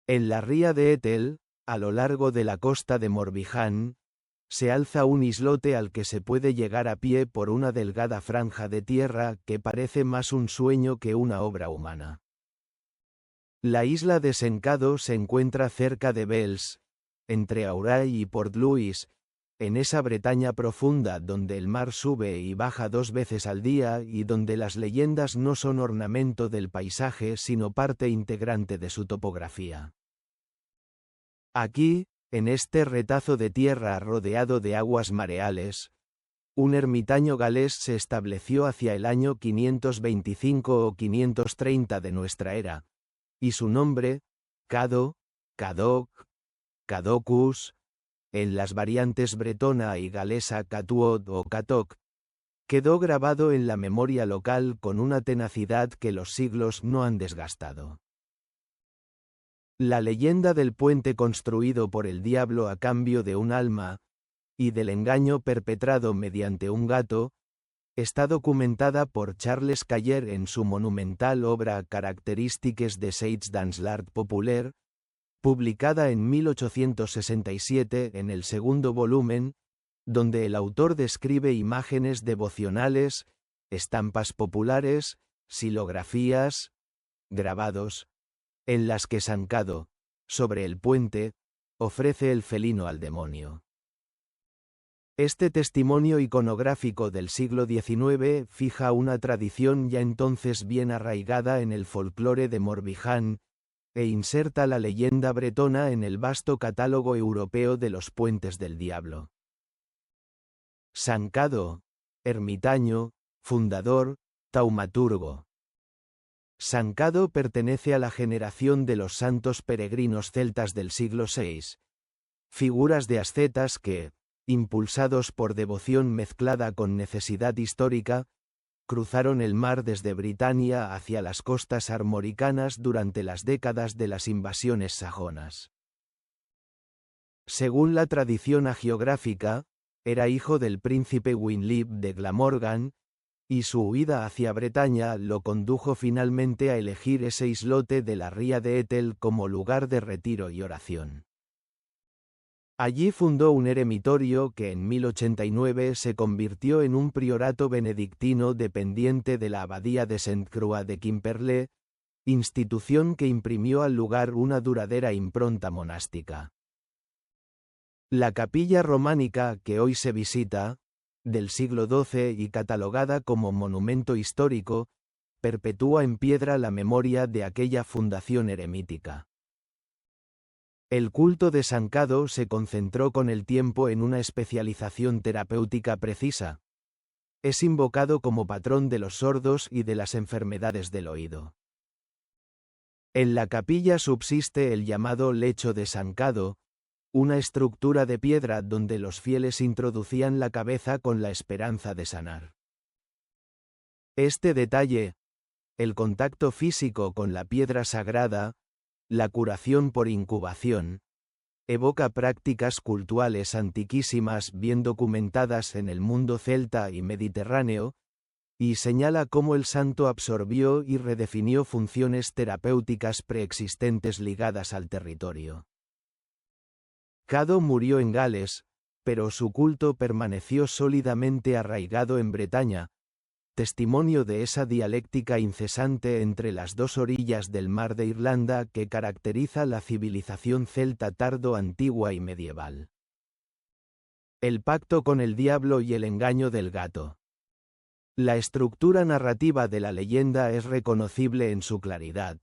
En la ría de Etel, a lo largo de la costa de Morbihan, se alza un islote al que se puede llegar a pie por una delgada franja de tierra que parece más un sueño que una obra humana. La isla de Sencado se encuentra cerca de Bells, entre Auray y Port Louis, en esa Bretaña profunda donde el mar sube y baja 2 veces al día y donde las leyendas no son ornamento del paisaje sino parte integrante de su topografía. Aquí, en este retazo de tierra rodeado de aguas mareales, un ermitaño galés se estableció hacia el año 525 o 530 de nuestra era, y su nombre, Cado, Cadoc, Cadocus, en las variantes bretona y galesa Catuod o Catoc, quedó grabado en la memoria local con una tenacidad que los siglos no han desgastado. La leyenda del puente construido por el diablo a cambio de un alma, y del engaño perpetrado mediante un gato, está documentada por Charles Cayer en su monumental obra Caractéristiques de Seigs dans l'art populaire, publicada en 1867 en el segundo volumen, donde el autor describe imágenes devocionales, estampas populares, silografías, grabados, en las que Sancado, sobre el puente, ofrece el felino al demonio. Este testimonio iconográfico del siglo XIX fija una tradición ya entonces bien arraigada en el folclore de Morbihan, e inserta la leyenda bretona en el vasto catálogo europeo de los puentes del diablo. Sancado, ermitaño, fundador, taumaturgo. Sancado pertenece a la generación de los santos peregrinos celtas del siglo VI, figuras de ascetas que, impulsados por devoción mezclada con necesidad histórica, cruzaron el mar desde Britania hacia las costas armoricanas durante las décadas de las invasiones sajonas. Según la tradición hagiográfica, era hijo del príncipe Winlib de Glamorgan, y su huida hacia Bretaña lo condujo finalmente a elegir ese islote de la ría de Etel como lugar de retiro y oración. Allí fundó un eremitorio que en 1089 se convirtió en un priorato benedictino dependiente de la abadía de Sainte-Croix de Quimperlé, institución que imprimió al lugar una duradera impronta monástica. La capilla románica que hoy se visita, del siglo XII y catalogada como monumento histórico, perpetúa en piedra la memoria de aquella fundación eremítica. El culto de Sancado se concentró con el tiempo en una especialización terapéutica precisa. Es invocado como patrón de los sordos y de las enfermedades del oído. En la capilla subsiste el llamado lecho de Sancado, una estructura de piedra donde los fieles introducían la cabeza con la esperanza de sanar. Este detalle, el contacto físico con la piedra sagrada, la curación por incubación, evoca prácticas cultuales antiquísimas bien documentadas en el mundo celta y mediterráneo, y señala cómo el santo absorbió y redefinió funciones terapéuticas preexistentes ligadas al territorio. Cado murió en Gales, pero su culto permaneció sólidamente arraigado en Bretaña, testimonio de esa dialéctica incesante entre las dos orillas del mar de Irlanda que caracteriza la civilización celta tardo-antigua y medieval. El pacto con el diablo y el engaño del gato. La estructura narrativa de la leyenda es reconocible en su claridad.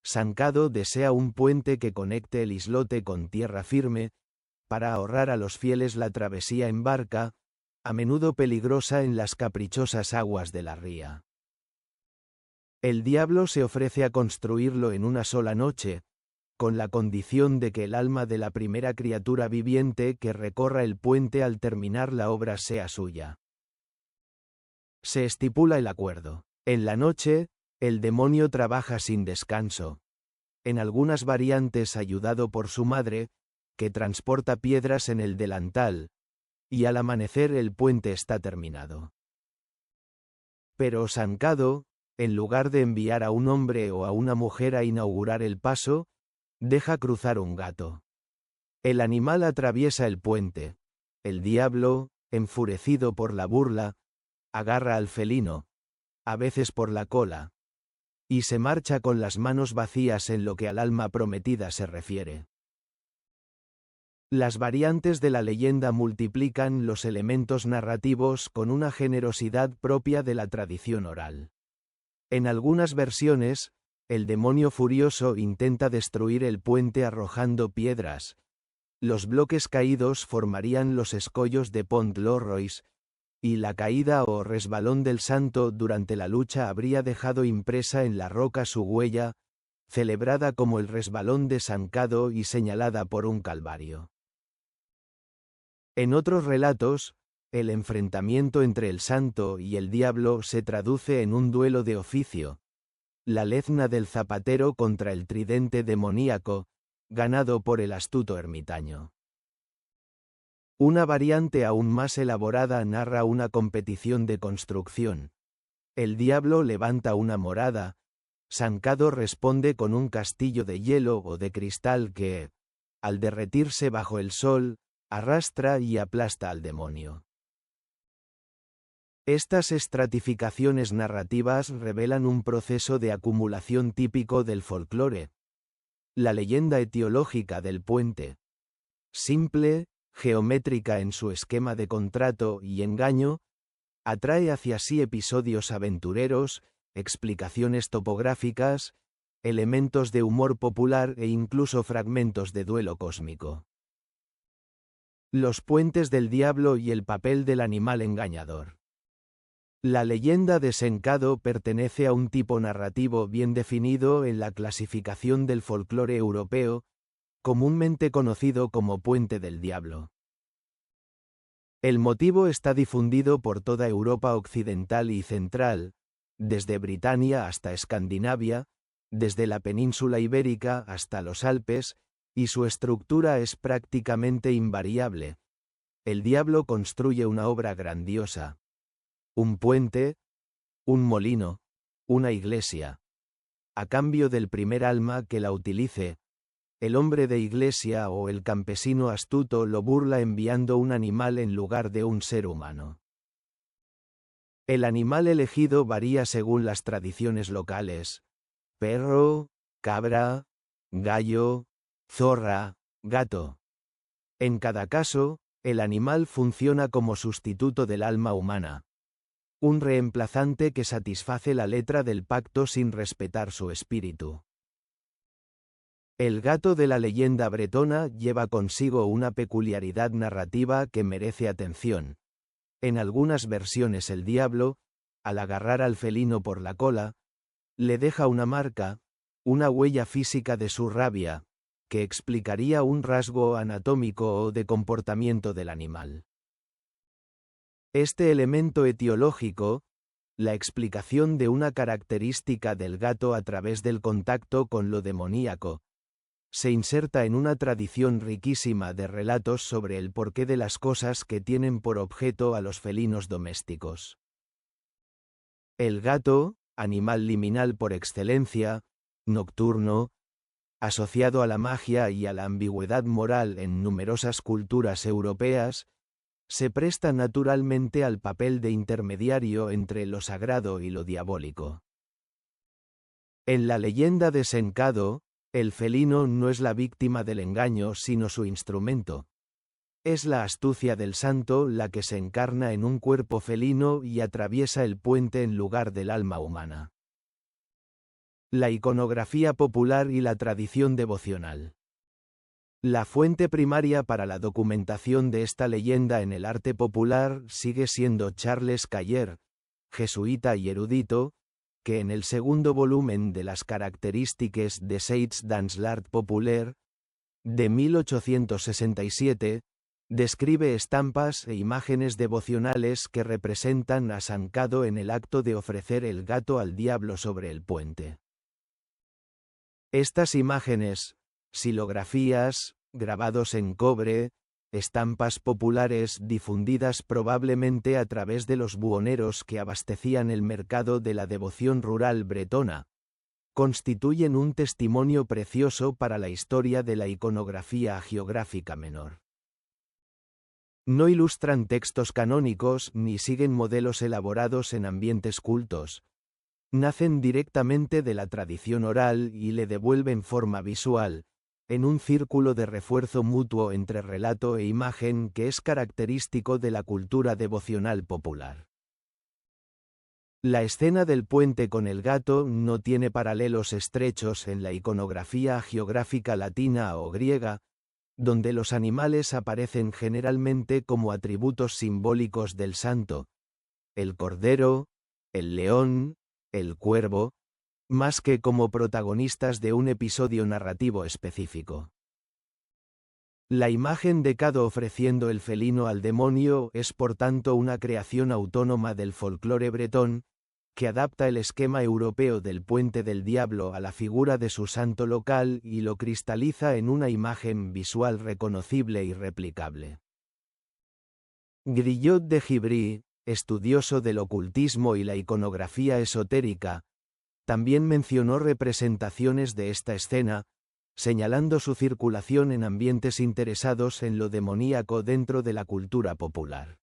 Sancado desea un puente que conecte el islote con tierra firme, para ahorrar a los fieles la travesía en barca, a menudo peligrosa en las caprichosas aguas de la ría. El diablo se ofrece a construirlo en una sola noche, con la condición de que el alma de la primera criatura viviente que recorra el puente al terminar la obra sea suya. Se estipula el acuerdo. En la noche, el demonio trabaja sin descanso. En algunas variantes ayudado por su madre, que transporta piedras en el delantal, y al amanecer el puente está terminado. Pero Sancado, en lugar de enviar a un hombre o a una mujer a inaugurar el paso, Deja cruzar un gato. El animal atraviesa el puente. El diablo, enfurecido por la burla, agarra al felino, a veces por la cola, y se marcha con las manos vacías en lo que al alma prometida se refiere. Las variantes de la leyenda multiplican los elementos narrativos con una generosidad propia de la tradición oral. En algunas versiones, el demonio furioso intenta destruir el puente arrojando piedras. Los bloques caídos formarían los escollos de Pont Lorrois, y la caída o resbalón del santo durante la lucha habría dejado impresa en la roca su huella, celebrada como el resbalón de San Cado y señalada por un calvario. En otros relatos, el enfrentamiento entre el santo y el diablo se traduce en un duelo de oficio, la lezna del zapatero contra el tridente demoníaco, ganado por el astuto ermitaño. Una variante aún más elaborada narra una competición de construcción. El diablo levanta una morada, San Cado responde con un castillo de hielo o de cristal que, al derretirse bajo el sol, arrastra y aplasta al demonio. Estas estratificaciones narrativas revelan un proceso de acumulación típico del folclore. La leyenda etiológica del puente, simple, geométrica en su esquema de contrato y engaño, atrae hacia sí episodios aventureros, explicaciones topográficas, elementos de humor popular e incluso fragmentos de duelo cósmico. Los puentes del diablo y el papel del animal engañador. La leyenda de Sencado pertenece a un tipo narrativo bien definido en la clasificación del folclore europeo, comúnmente conocido como Puente del Diablo. El motivo está difundido por toda Europa occidental y central, desde Britania hasta Escandinavia, desde la península ibérica hasta los Alpes, y su estructura es prácticamente invariable. El diablo construye una obra grandiosa. Un puente, un molino, una iglesia. A cambio del primer alma que la utilice, el hombre de iglesia o el campesino astuto lo burla enviando un animal en lugar de un ser humano. El animal elegido varía según las tradiciones locales: perro, cabra, gallo, zorra, gato. En cada caso, el animal funciona como sustituto del alma humana. Un reemplazante que satisface la letra del pacto sin respetar su espíritu. El gato de la leyenda bretona lleva consigo una peculiaridad narrativa que merece atención. En algunas versiones el diablo, al agarrar al felino por la cola, le deja una marca, una huella física de su rabia, que explicaría un rasgo anatómico o de comportamiento del animal. Este elemento etiológico, la explicación de una característica del gato a través del contacto con lo demoníaco, se inserta en una tradición riquísima de relatos sobre el porqué de las cosas que tienen por objeto a los felinos domésticos. El gato, animal liminal por excelencia, nocturno, asociado a la magia y a la ambigüedad moral en numerosas culturas europeas, se presta naturalmente al papel de intermediario entre lo sagrado y lo diabólico. En la leyenda de Sencado, el felino no es la víctima del engaño sino su instrumento. Es la astucia del santo la que se encarna en un cuerpo felino y atraviesa el puente en lugar del alma humana. La iconografía popular y la tradición devocional. La fuente primaria para la documentación de esta leyenda en el arte popular sigue siendo Charles Cailler, jesuita y erudito, que en el segundo volumen de las característiques de Seids dans l'art populaire, de 1867, describe estampas e imágenes devocionales que representan a San Cado en el acto de ofrecer el gato al diablo sobre el puente. Estas imágenes, silografías, grabados en cobre, estampas populares difundidas probablemente a través de los buhoneros que abastecían el mercado de la devoción rural bretona, constituyen un testimonio precioso para la historia de la iconografía hagiográfica menor. No ilustran textos canónicos ni siguen modelos elaborados en ambientes cultos. Nacen directamente de la tradición oral y le devuelven forma visual, en un círculo de refuerzo mutuo entre relato e imagen que es característico de la cultura devocional popular. La escena del puente con el gato no tiene paralelos estrechos en la iconografía hagiográfica latina o griega, donde los animales aparecen generalmente como atributos simbólicos del santo: el cordero, el león, el cuervo, más que como protagonistas de un episodio narrativo específico. La imagen de Cado ofreciendo el felino al demonio es por tanto una creación autónoma del folclore bretón, que adapta el esquema europeo del puente del diablo a la figura de su santo local y lo cristaliza en una imagen visual reconocible y replicable. Grillot de Gibry, estudioso del ocultismo y la iconografía esotérica, también mencionó representaciones de esta escena, señalando su circulación en ambientes interesados en lo demoníaco dentro de la cultura popular.